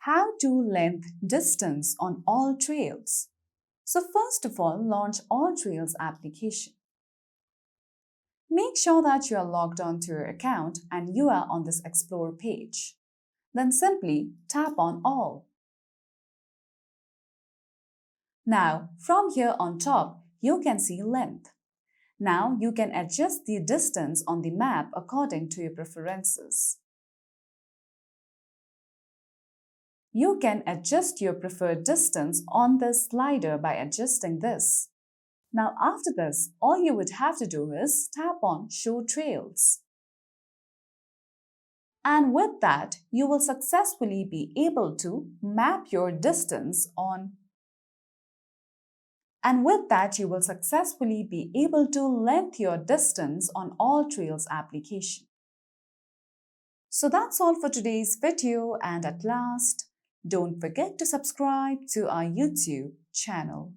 How to length distance on AllTrails. So first of all, launch AllTrails application. Make sure that you are logged onto your account and you are on this Explore page. Then simply tap on All. Now, from here on top, you can see length. Now you can adjust the distance on the map according to your preferences. You can adjust your preferred distance on this slider by adjusting this. Now after this, all you would have to do is tap on Show Trails. And with that, you will successfully be able to map your distance on. And with that, you will successfully be able to length your distance on AllTrails application. So that's all for today's video, and at last, don't forget to subscribe to our YouTube channel.